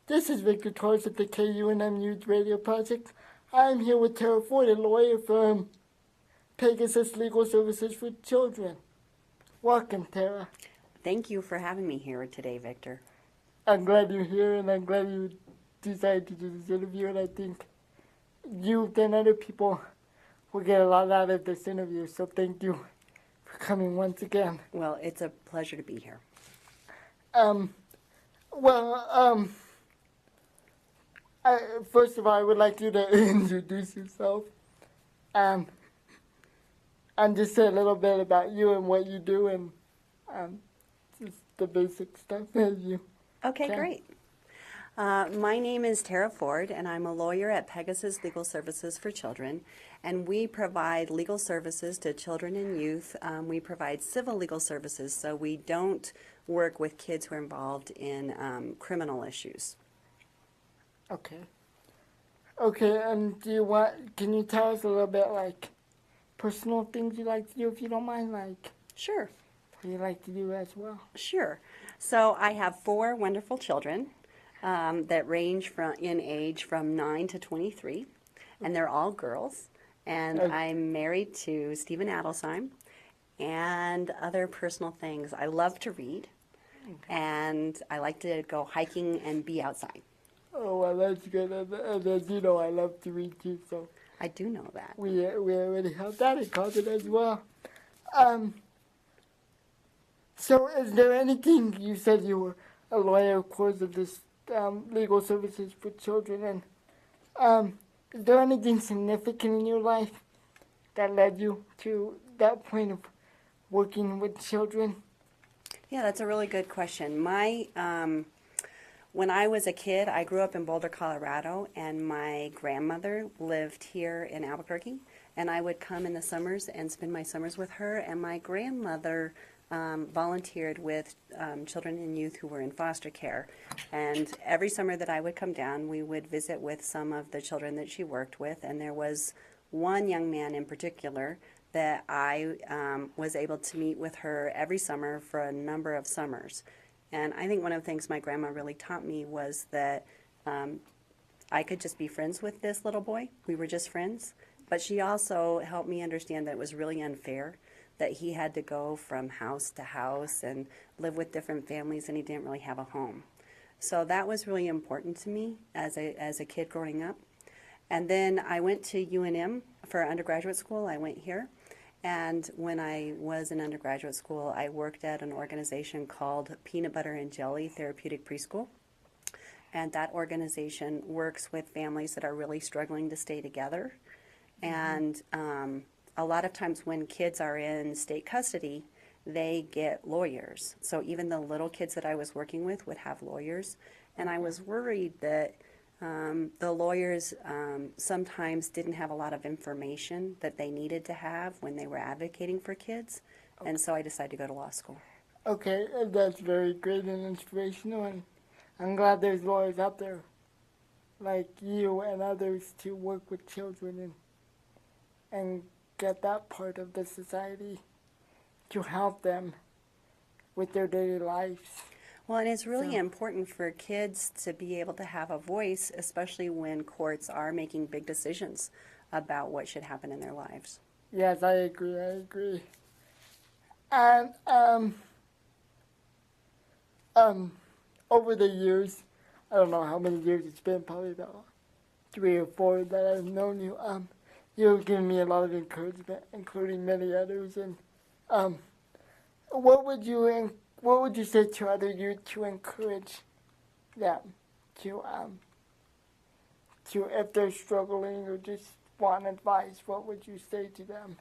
This is Victor Torres at the KUNM Youth Radio Project. I'm here with Tara Ford, a lawyer from Pegasus Legal Services for Children. Welcome, Tara. Thank you for having me here today, Victor. I'm glad you're here, and I'm glad you decided to do this interview, and I think you and other people will get a lot out of this interview, so thank you for coming once again. Well, it's a pleasure to be here. First of all, I would like you to introduce yourself and just say a little bit about you and what you do and just the basic stuff that you Okay, can. great. My name is Tara Ford, and I'm a lawyer at Pegasus Legal Services for Children, and we provide legal services to children and youth. We provide civil legal services, so we don't work with kids who are involved in criminal issues. Okay. Okay, and can you tell us a little bit, like, personal things you like to do, if you don't mind, like, Sure. what you like to do as well? Sure. So I have 4 wonderful children that range in age from 9 to 23, and they're all girls. And Okay. I'm married to Stephen Adelsheim, and other personal things. I love to read, and I like to go hiking and be outside. Oh, well, that's good. And as you know, I love to read too, so I do know that. we already have that in common as well. So is there anything, you said you were a lawyer, of course, of this legal services for children, and is there anything significant in your life that led you to that point of working with children? Yeah, that's a really good question. When I was a kid, I grew up in Boulder, Colorado, and my grandmother lived here in Albuquerque, and I would come in the summers and spend my summers with her, and my grandmother volunteered with children and youth who were in foster care. And every summer that I would come down, we would visit with some of the children that she worked with, and there was one young man in particular that I was able to meet with her every summer for a number of summers. And I think one of the things my grandma really taught me was that I could just be friends with this little boy. We were just friends. But she also helped me understand that it was really unfair that he had to go from house to house and live with different families, and he didn't really have a home. So that was really important to me as a kid growing up. And then I went to UNM for undergraduate school. I went here. And when I was in undergraduate school, I worked at an organization called Peanut Butter and Jelly Therapeutic Preschool. And that organization works with families that are really struggling to stay together. And a lot of times when kids are in state custody, they get lawyers. So even the little kids that I was working with would have lawyers. And I was worried that the lawyers sometimes didn't have a lot of information that they needed to have when they were advocating for kids. And so I decided to go to law school. Okay, that's very great and inspirational, and I'm glad there's lawyers out there like you and others to work with children and get that part of the society to help them with their daily lives. Well, and it's really So- important for kids to be able to have a voice, especially when courts are making big decisions about what should happen in their lives. Yes, I agree. And over the years, I don't know how many years it's been, probably about 3 or 4 that I've known you. You've given me a lot of encouragement, including many others. And what would you say to other youth to encourage them to if they're struggling or just want advice? What would you say to them?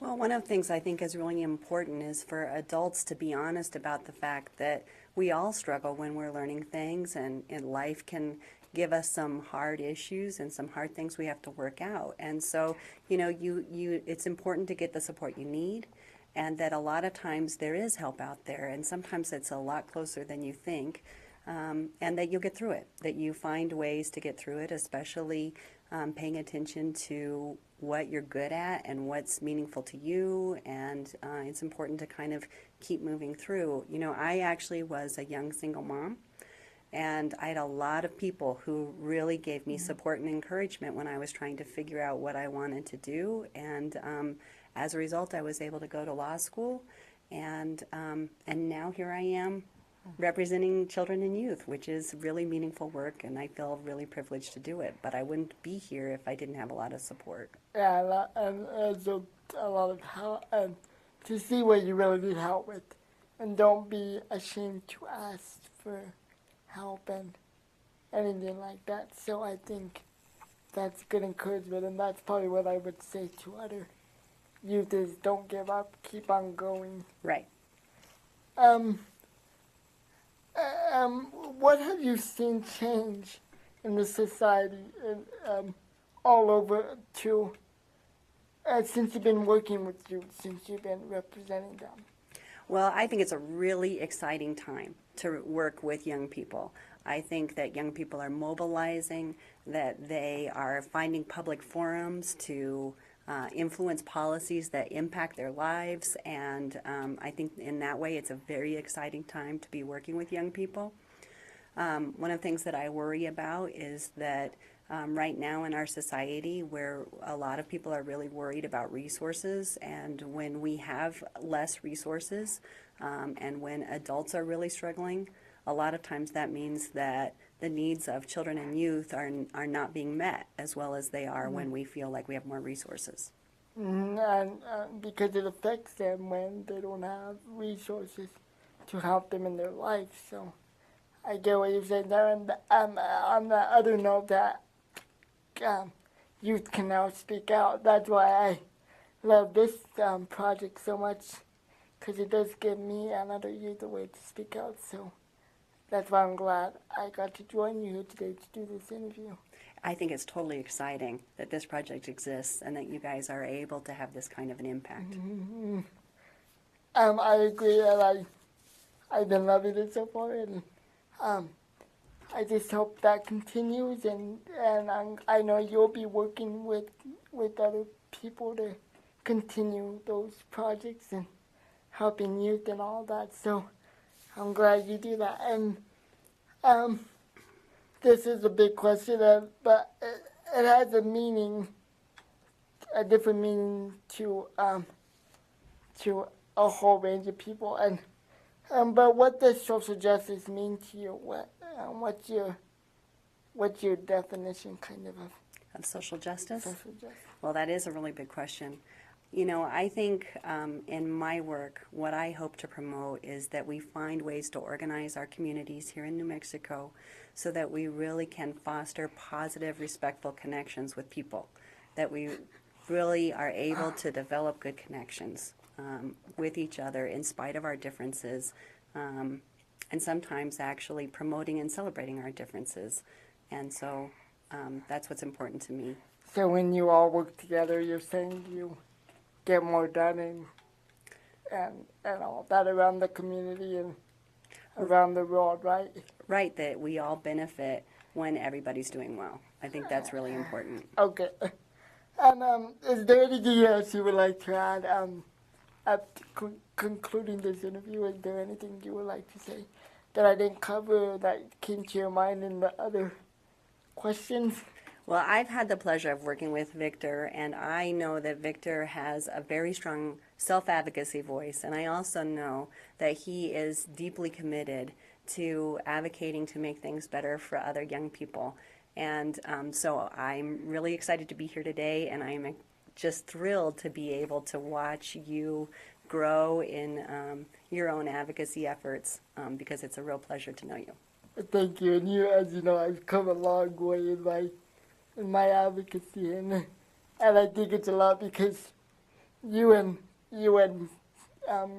Well, one of the things I think is really important is for adults to be honest about the fact that we all struggle when we're learning things, and life can give us some hard issues and some hard things we have to work out. And so, it's important to get the support you need, and that a lot of times there is help out there, and sometimes it's a lot closer than you think. And that you'll get through it, that you find ways to get through it, especially paying attention to what you're good at and what's meaningful to you, and it's important to kind of keep moving through. I actually was a young single mom, And I had a lot of people who really gave me support and encouragement when I was trying to figure out what I wanted to do. And as a result, I was able to go to law school, and now here I am representing children and youth, which is really meaningful work, and I feel really privileged to do it. But I wouldn't be here if I didn't have a lot of support. Yeah, and also a lot of help, and to see what you really need help with, and don't be ashamed to ask for help and anything like that. So I think that's good encouragement, and that's probably what I would say to other youth is don't give up, keep on going. Right. What have you seen change in the society all over to since you've been working with youth, since you've been representing them? Well, I think it's a really exciting time to work with young people. I think that young people are mobilizing, that they are finding public forums to influence policies that impact their lives, and I think in that way it's a very exciting time to be working with young people. One of the things that I worry about is that right now in our society, where a lot of people are really worried about resources, and when we have less resources and when adults are really struggling, a lot of times that means that the needs of children and youth are not being met as well as they are when we feel like we have more resources. And because it affects them when they don't have resources to help them in their life. So I get what you're saying there. And on the other note, that youth can now speak out. That's why I love this project so much, because it does give me and other youth a way to speak out. So that's why I'm glad I got to join you here today to do this interview. I think it's totally exciting that this project exists and that you guys are able to have this kind of an impact. Mm-hmm. I agree, and I've been loving it so far, and I just hope that continues, and I know you'll be working with other people to continue those projects and helping youth and all that. So I'm glad you do that. And this is a big question, but it has a meaning, a different meaning to a whole range of people. And but what does social justice mean to you? What's your definition, kind of Social justice? social justice? Well, that is a really big question. You know, I think in my work, what I hope to promote is that we find ways to organize our communities here in New Mexico so that we really can foster positive, respectful connections with people, that we really are able to develop good connections with each other in spite of our differences, and sometimes actually promoting and celebrating our differences. And so that's what's important to me. So when you all work together, you're saying you get more done and all that around the community and around the world, right? Right, that we all benefit when everybody's doing well. I think that's really important. Okay. And is there anything else you would like to add at concluding this interview? Is there anything you would like to say that I didn't cover that came to your mind in the other questions? Well, I've had the pleasure of working with Victor, and I know that Victor has a very strong self-advocacy voice, and I also know that he is deeply committed to advocating to make things better for other young people. And so I'm really excited to be here today, and I'm just thrilled to be able to watch you grow in your own advocacy efforts, because it's a real pleasure to know you. Thank you. And you, as you know, I've come a long way in my advocacy, and I think it's a lot because you and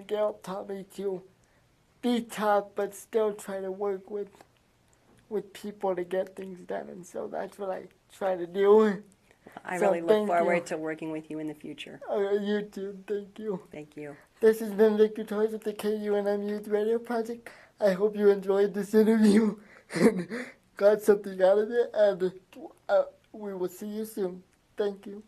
Gail taught me to be tough, but still try to work with people to get things done, and so that's what I try to do. I So really look thank forward you. to working with you in the future. You too. Thank you. Thank you. This has been Victor Torres with the KUNM Youth Radio Project. I hope you enjoyed this interview and got something out of it, and we will see you soon. Thank you.